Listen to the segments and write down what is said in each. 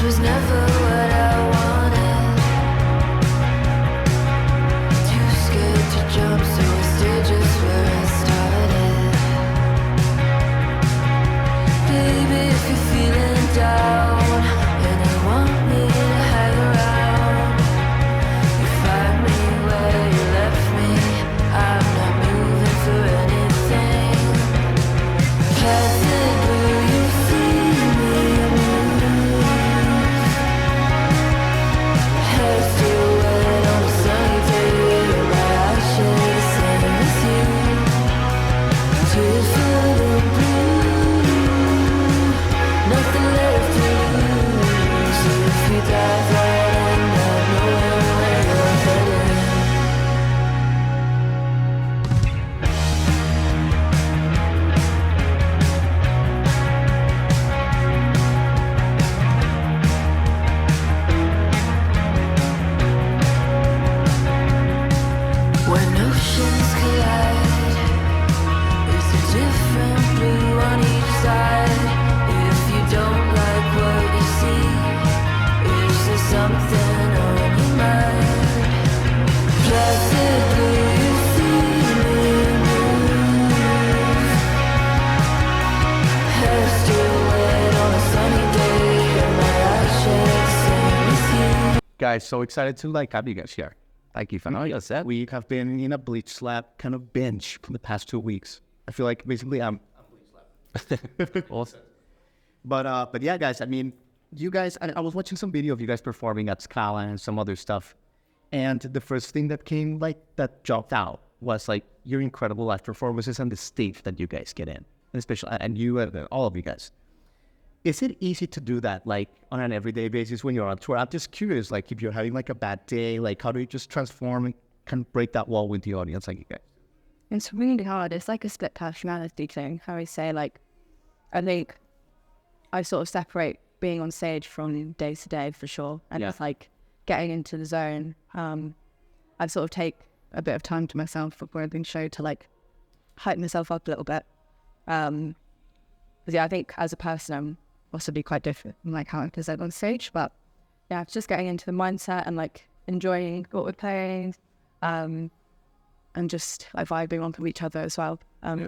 was never what I wanted. Too scared to jump, so I stayed just where I started. Baby, if you're feeling down and you want me to hang around, you find me where you left me. I'm not moving for anything. Passing through, you see me move. Hair still wet on a sunny day, my eyes share the same as you. Tears full of blue, nothing left to lose. So if you dive right in, not knowing where you're headed. When oceans collide, it's a different blue on each side. If you don't like what you see, is there something on your mind? Placid blue, you see me move. Hair still wet on a sunny day, and my eyes share the same as you. Guys, so excited to have you guys here. Thank you for knowing us, Seth. We have been in a Bleach Lab kind of binge for the past 2 weeks. I feel like basically I'm Bleach Lab. Awesome. But yeah, guys, I mean, you guys, I was watching some video of you guys performing at Scala and some other stuff. And the first thing that came, that jumped out was, your incredible live performances and the stage that you guys get in. And especially, and you, all of you guys. Is it easy to do that, on an everyday basis when you're on tour? I'm just curious, if you're having, a bad day, how do you just transform and kind of break that wall with the audience like you guys? It's really hard. It's like a split personality thing. How I say, I think I sort of separate being on stage from day to day for sure. And it's getting into the zone. I sort of take a bit of time to myself before every show to hype myself up a little bit. But yeah, I think as a person, I'm possibly quite different from how I present on stage. But yeah, it's just getting into the mindset and enjoying what we're playing. And just vibing onto each other as well.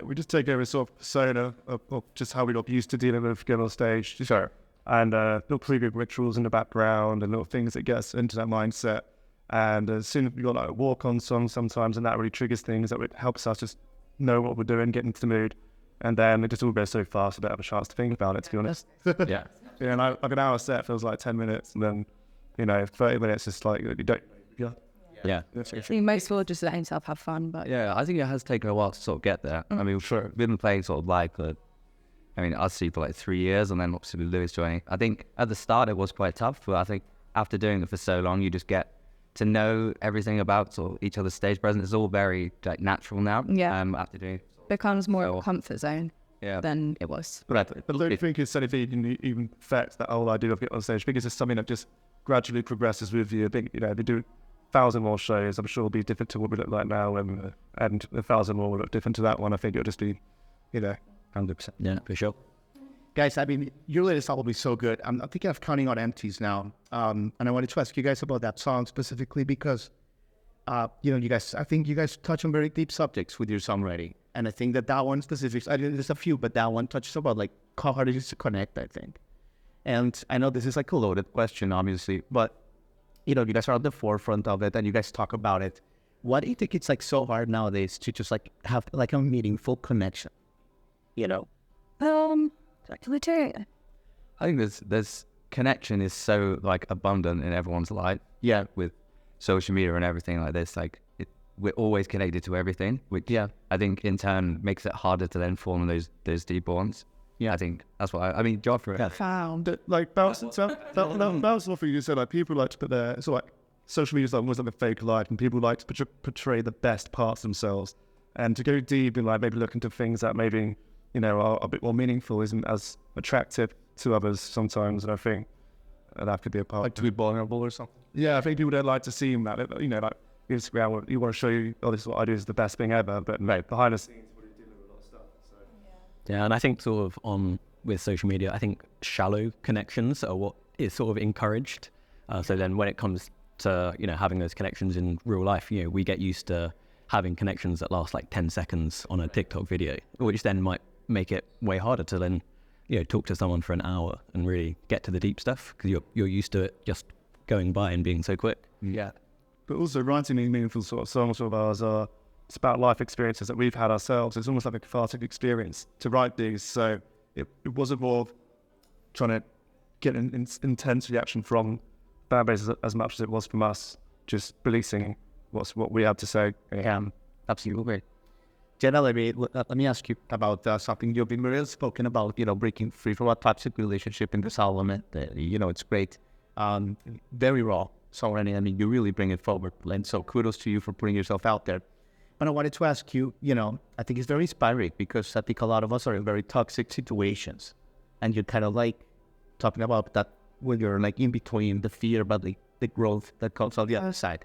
We just take every sort of persona of just how we got used to dealing with getting on stage. Sure. And little pre-gig rituals in the background and little things that get us into that mindset. And as soon as we got a walk-on song sometimes, and that really triggers things that helps us just know what we're doing, get into the mood. And then it just all goes so fast, I don't have a chance to think about it, to be honest. Yeah. Yeah, and an hour set feels like 10 minutes, and then, 30 minutes is you don't... Yeah. I think most will just let himself have fun, but Yeah, I think it has taken a while to sort of get there. I mean, sure, we've been playing sort of live for, us two for 3 years, and then obviously with Lewis joining. I think at the start it was quite tough, but I think after doing it for so long, you just get to know everything about sort of each other's stage presence. It's all very natural now. Yeah. After doing becomes more of a comfort zone Yeah. than it was. But I don't think it's anything even affects that whole idea of getting on stage. I think it's just something that just gradually progresses with you. I think, they do 1,000 more shows. I'm sure it'll be different to what we look like now, and 1,000 more will look different to that one. I think it'll just be, 100%. Yeah, for sure. Guys, I mean, your latest album is so good. I'm thinking of Counting on Empties now. And I wanted to ask you guys about that song specifically because, you guys, I think you guys touch on very deep subjects with your songwriting. And I think that one specific, there's a few, but that one touches about how hard it is to connect, I think. And I know this is a loaded question, obviously, but, you guys are at the forefront of it and you guys talk about it. Why do you think it's so hard nowadays to just have a meaningful connection? Actually too. I think there's connection is so abundant in everyone's life. Yeah. With social media and everything like this, we're always connected to everything, which I think in turn makes it harder to then form those deep bonds. Yeah, I think that's what I mean. Joffrey. Yeah. Found. Bouncing off what you said, people like to put their social media is almost like a fake life, and people like to portray the best parts of themselves, and to go deep and maybe look into things that maybe are a bit more meaningful isn't as attractive to others sometimes, and I think that could be a part. To be vulnerable or something. Yeah, I think people don't like to see that. Instagram, you want to show you, this is what I do is the best thing ever, but behind the scenes, we're dealing with a lot of stuff. Yeah, and I think with social media, I think shallow connections are what is sort of encouraged. So then when it comes to, having those connections in real life, we get used to having connections that last like 10 seconds on a TikTok video, which then might make it way harder to then, talk to someone for an hour and really get to the deep stuff, because you're used to it just going by and being so quick. Yeah. But also writing these meaningful sort of songs of ours it's about life experiences that we've had ourselves. It's almost like a cathartic experience to write these. So it wasn't more of trying to get an intense reaction from fan bases as much as it was from us just releasing what we had to say. Yeah, absolutely. Jenna, let me ask you about something you've been really spoken about, breaking free from a toxic relationship in this album. And, it's great. Very raw. So, you really bring it forward. And so kudos to you for putting yourself out there. But I wanted to ask you, I think it's very inspiring, because I think a lot of us are in very toxic situations. And you're kind of like talking about that when you're like in between the fear, but the growth that comes on the other side.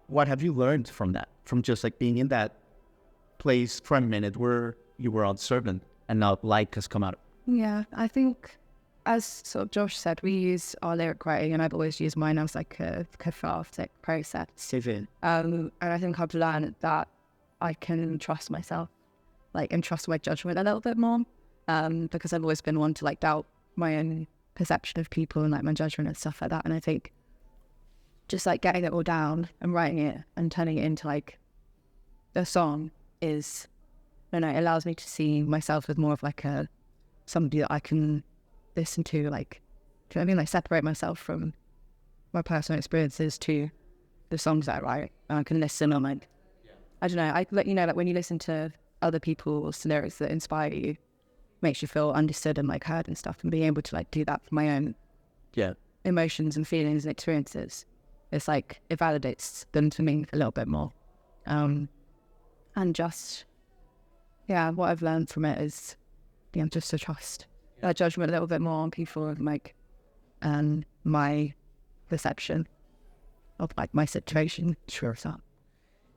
What have you learned from that? From just like being in that place for a minute where you were uncertain and now light has come out? Yeah, I think, as sort of Josh said, we use our lyric writing, and I've always used mine as like a cathartic process. And I think I've learned that I can trust myself, and trust my judgment a little bit more, because I've always been one to doubt my own perception of people and my judgment and stuff like that. And I think just getting it all down and writing it and turning it into a song is, it allows me to see myself as more of somebody that I can listen to, do you know what I mean? Separate myself from my personal experiences to the songs that I write. And I can listen on I don't know, when you listen to other people's lyrics that inspire you, makes you feel understood and heard and stuff, and being able to do that for my own emotions and feelings and experiences, it's it validates them to me a little bit more. And just what I've learned from it is just to trust that judgment a little bit more on people and my perception of my situation. Sure. So,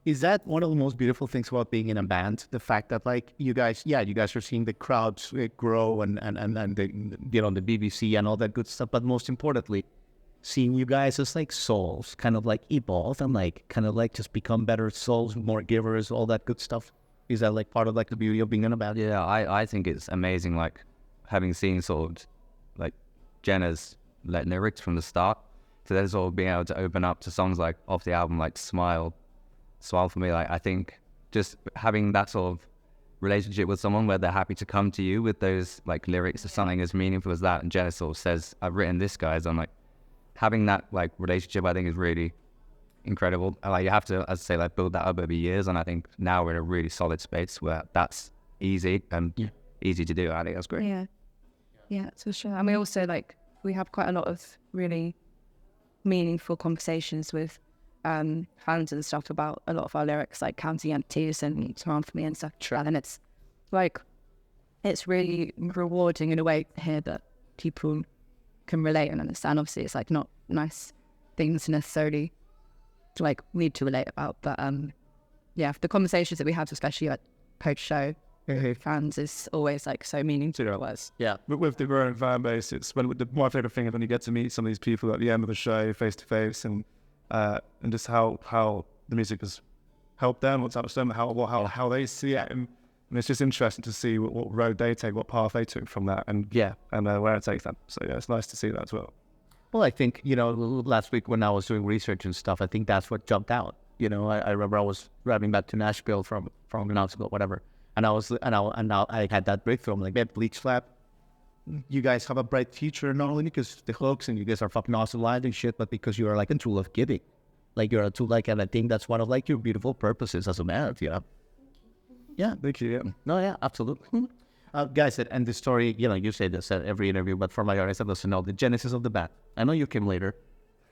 is that one of the most beautiful things about being in a band? The fact that you guys are seeing the crowds grow and the the BBC and all that good stuff, but most importantly, seeing you guys as souls kind of evolve and just become better souls, more givers, all that good stuff. Is that part of the beauty of being in a band? Yeah, I think it's amazing, having seen sort of Jenna's lyrics from the start, to then sort of being able to open up to songs off the album Smile for me. I think just having that sort of relationship with someone where they're happy to come to you with those lyrics of something as meaningful as that, and Jenna sort of says, I've written this, guys. I'm having that relationship, I think, is really incredible. And you have to, as I say, build that up over years, and I think now we're in a really solid space where that's easy and easy to do. I think that's great. Yeah, for sure. And we also we have quite a lot of really meaningful conversations with fans and stuff about a lot of our lyrics, counting empties and Smile for me and stuff. And it's it's really rewarding in a way to hear that people can relate and understand. Obviously it's not nice things to necessarily need to relate about, but the conversations that we have, especially post show fans, is always so meaningful to us. But with the growing fan base, it's my favorite thing is when you get to meet some of these people at the end of the show face to face, and just how the music has helped them, what's happened to them, how they see it, and it's just interesting to see what road they take, what path they took from that, and where it takes them. So it's nice to see that as well. Well, I think last week when I was doing research and stuff, I think that's what jumped out. I remember I was driving back to Nashville from Knoxville, whatever, and now I had that breakthrough. I'm man, Bleach Lab, you guys have a bright future, not only because the hooks and you guys are fucking awesome live and shit, but because you are a tool of giving. You're a tool, and I think that's one of your beautiful purposes as a man, Yeah. Thank you. Yeah. No, yeah, absolutely. Guys, and the story, you say this at every interview, but for my audience that doesn't know, the genesis of the band. I know you came later.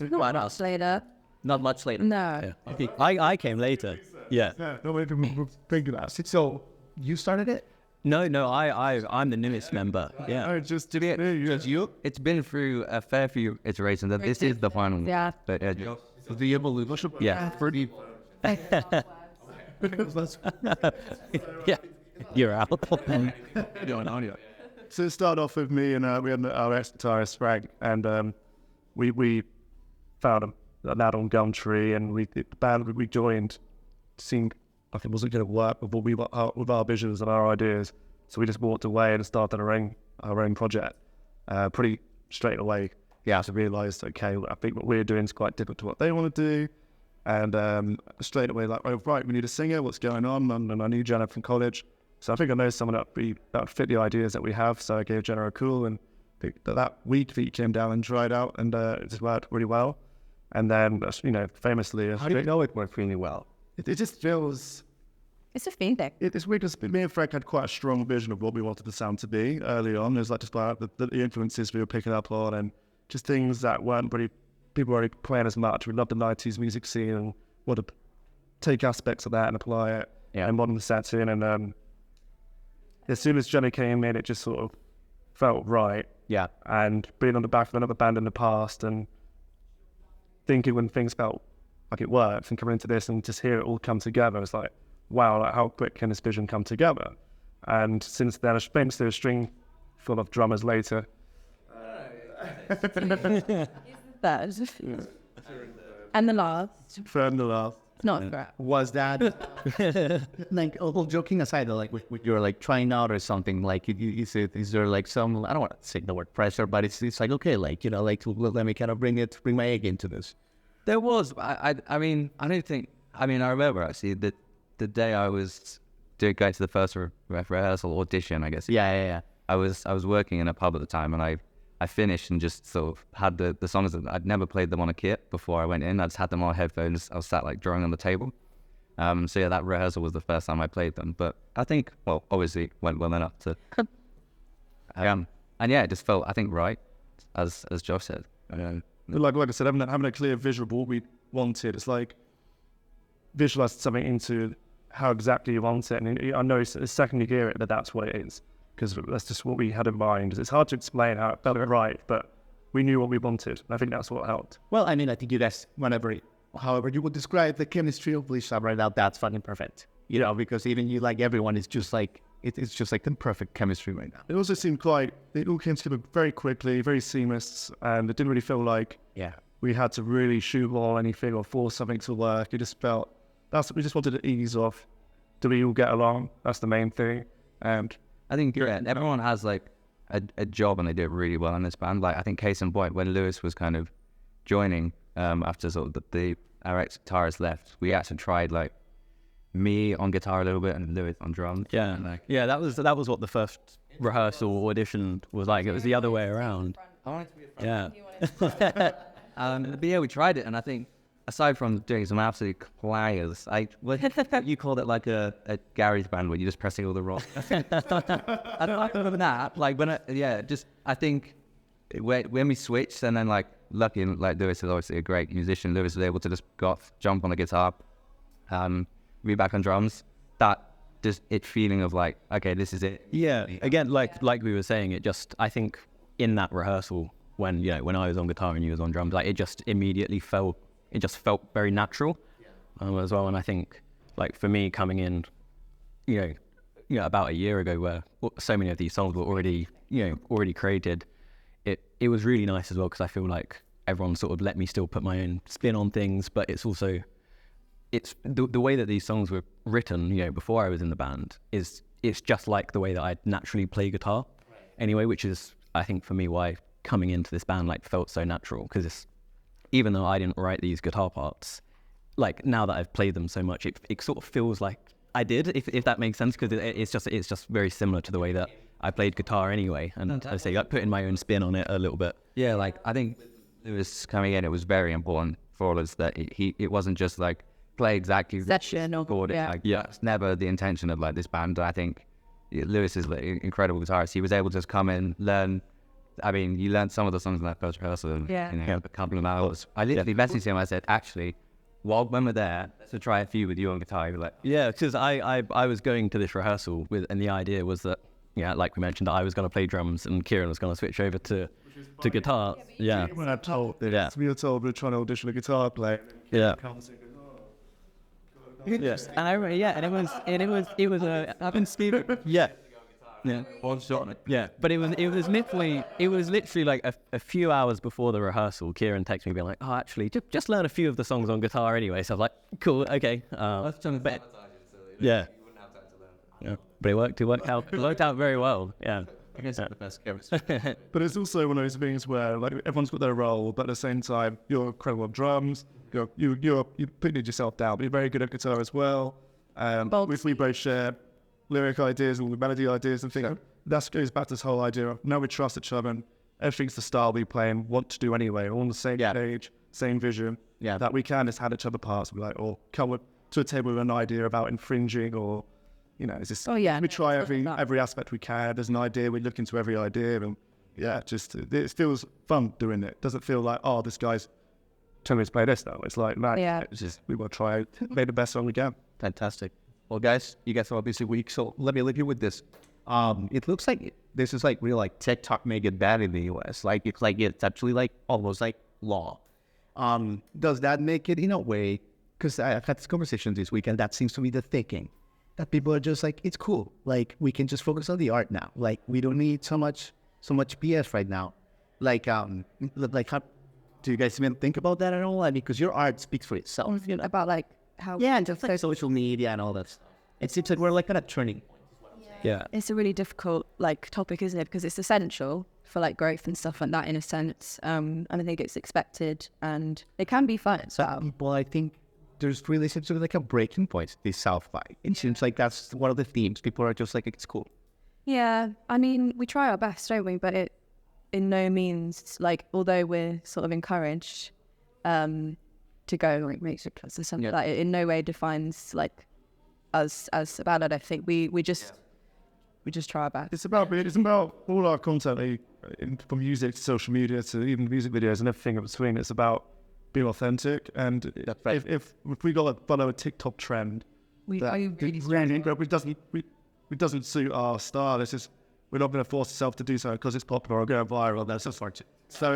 Not much later. Not much later. No. Yeah. Okay. I came later. Yeah. No way to bring that. So you started it? No, I'm the newest member. Yeah. No, just you. It's been through a fair few iterations, and this is the final. Yeah. But, The evolution. yeah. Pretty. Yeah. You're out. You're on audio. So it started off with me and we had our ex-guitarist Frank, and we found an ad on Gumtree, and the band we joined seemed like it wasn't going to work with with our visions and our ideas. So we just walked away and started our own project pretty straight away. Yeah, to realise, okay, I think what we're doing is quite different to what they want to do. And straight away, like, oh, right, we need a singer, what's going on? And I knew Jenna from college. So I think I know someone that would fit the ideas that we have. So I gave Jenna a call, and that week he came down and tried out, and it just worked really well. And then, famously... How do you know it worked really well? It just feels... It's a feedback. It's weird because me and Frank had quite a strong vision of what we wanted the sound to be early on. It was like just like the influences we were picking up on, and just things that weren't really... People weren't playing as much. We loved the 90s music scene and want to take aspects of that and apply it in modern setting. And as soon as Jenna came in, it just sort of felt right. Yeah. And being on the back of another band in the past and thinking when things felt like it worked and coming into this and just hear it all come together, it's like, wow, like how quick can this vision come together? And since then, I've been to a string full of drummers later. That. And the last. Third and the last. Not crap. Was that like all joking aside, like when you're like trying out or something, like is there like some, I don't want to say the word pressure, but it's like, okay, like, like let me kind of bring my egg into this. There was, I remember actually that the day I was going to the first rehearsal audition, I guess. Yeah. I was working in a pub at the time, and I finished and just sort of had the songs that I'd never played them on a kit before I went in. I just had them on headphones. I was sat like drawing on the table. So yeah, that rehearsal was the first time I played them. But I think, well, obviously went well enough to. And yeah, it just felt, I think, right, as Josh said. Like I said, having a clear visual of what we wanted. It's like visualizing something into how exactly you want it. And I know the second you hear it, that's what it is. Because that's just what we had in mind. It's hard to explain how it felt right, but we knew what we wanted. And I think that's what helped. Well, I mean, I think you guys, however you would describe the chemistry of Bleach Lab right now, that's fucking perfect. Because even you, like everyone, is just like, it's just like the perfect chemistry right now. It also seemed it all came together very quickly, very seamless, and it didn't really feel like we had to really shoehorn anything or force something to work. It just felt, we just wanted to ease off. Do we all get along? That's the main thing. And I think everyone has like a job, and they do it really well in this band. Like I think case in point, when Lewis was kind of joining after sort of our ex-guitarist left, we actually tried like me on guitar a little bit and Lewis on drums. Yeah, and, like, that was what the first rehearsal audition was like. It was the other way around. I wanted to be a front. Yeah. But yeah, we tried it, and I think aside from doing some absolute clangers, you called it like a garage band where you're just pressing all the rock. I don't remember that. Like I think when we switched, and then like lucky, like Lewis is obviously a great musician. Lewis was able to just jump on the guitar, be back on drums. That just feeling of like, okay, this is it. Yeah. Again, like we were saying, I think in that rehearsal when I was on guitar and you was on drums, like it just immediately felt very natural as well. And I think like for me coming in, about a year ago, where so many of these songs were already created, it was really nice as well, because I feel like everyone sort of let me still put my own spin on things, but it's also the way that these songs were written, before I was in the band, it's just like the way that I naturally play guitar anyway, which is I think for me why coming into this band like felt so natural, because even though I didn't write these guitar parts, like now that I've played them so much, it sort of feels like I did, if that makes sense, because it's just very similar to the way that I played guitar anyway, and I say like putting my own spin on it a little bit. Yeah, like I think it was coming in. It was very important for all of us that it wasn't just like play exactly session or chord. It's never the intention of like this band. I think Lewis is like an incredible guitarist. He was able to just come in, learn. I mean, you learned some of the songs in that first rehearsal in a couple of hours. I literally messaged him. I said, actually, when we're there, let's try a few with you on guitar. He was like, yeah, because I was going to this rehearsal and the idea was that, like we mentioned, that I was going to play drums and Kieran was going to switch over to guitar. Yeah. When I told this, we were told we were trying to audition a guitar player. Yeah. Yes, and I remember, and it was I've been speaking. Yeah. Yeah, one shot. Yeah, but it was literally like a few hours before the rehearsal. Kieran texted me being like, "Oh, actually, just learn a few of the songs on guitar anyway." So I was like, "Cool, okay." Yeah. Yeah, but it worked. It worked out very well. Yeah. I guess the best chemist. But it's also one of those things where like everyone's got their role, but at the same time, you're incredible on drums. You're putting yourself down, but you're very good at guitar as well. We both share lyric ideas and melody ideas and things. That goes back to this whole idea of now we trust each other and everything's the style we play and want to do anyway. All on the same page, same vision. Yeah. That we can just hand each other parts and be like, or come to a table with an idea about infringing or. You know, it's just, we try every aspect we can. There's an idea, we look into every idea, and it feels fun doing it. It doesn't feel like, oh, this guy's telling me to play this now. It's like, man, it's just, we want to try make the best song we can. Fantastic. Well, guys, you guys are obviously weak, so let me leave you with this. It looks like this is like real like TikTok make it bad in the US. Like it's actually like almost like law. Does that make it in a way? Because I've had this conversation this weekend. That seems to be the thinking. That people are just like, it's cool. Like, we can just focus on the art now. Like, we don't need so much BS right now. Like how do you guys even think about that at all? I mean, because your art speaks for itself. You know? About like how And just like social media and all that stuff. It seems like we're like at a turning point. Yeah. It's a really difficult like topic, isn't it? Because it's essential for like growth and stuff like that in a sense. And I think it's expected and it can be fun. So people, I think, there's really seems to be like a breaking point this South by. It seems like that's one of the themes. People are just like, it's cool. Yeah, I mean, we try our best, don't we? But it, in no means, like, although we're sort of encouraged to go like make it or something like that, it in no way defines like us as about it. I think we just try our best. It's about all our content, from music to social media to even music videos and everything in between. It's about being authentic, and if we got to follow a TikTok trend, it doesn't suit our style. It's just we're not going to force ourselves to do so because it's popular or going viral. That's just far too. So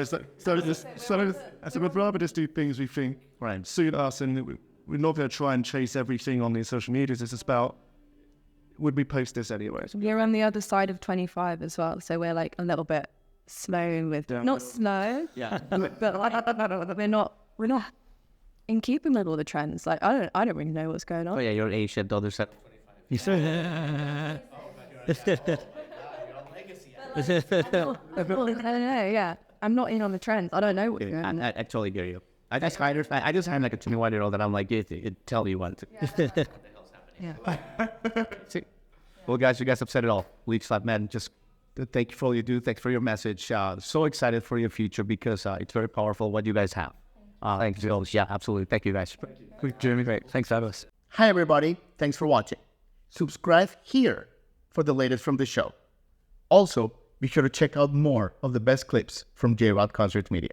we'd rather just do things we think suit us, and we're not going to try and chase everything on these social medias. It's just about would we post this anyway? We're on the other side of 25 as well, so we're like a little bit slow with not slow, but like, we're not in keeping with all the trends. Like I don't really know what's going on. Oh yeah, you're Asian, the other side. I don't know. Yeah, I'm not in on the trends. I don't know what's going on. I totally hear you. I just had like a 21-year-old that I'm like, it tell me what. Well, guys, you guys have said it all. Bleach Lab, man, just thank you for all you do. Thanks for your message. So excited for your future because it's very powerful what you guys have. Thanks, Phil. Yeah, absolutely. Thank you, guys. Jeremy, great. Thanks for having us. Hi, everybody. Thanks for watching. Subscribe here for the latest from the show. Also, be sure to check out more of the best clips from J-Rod Concert Media.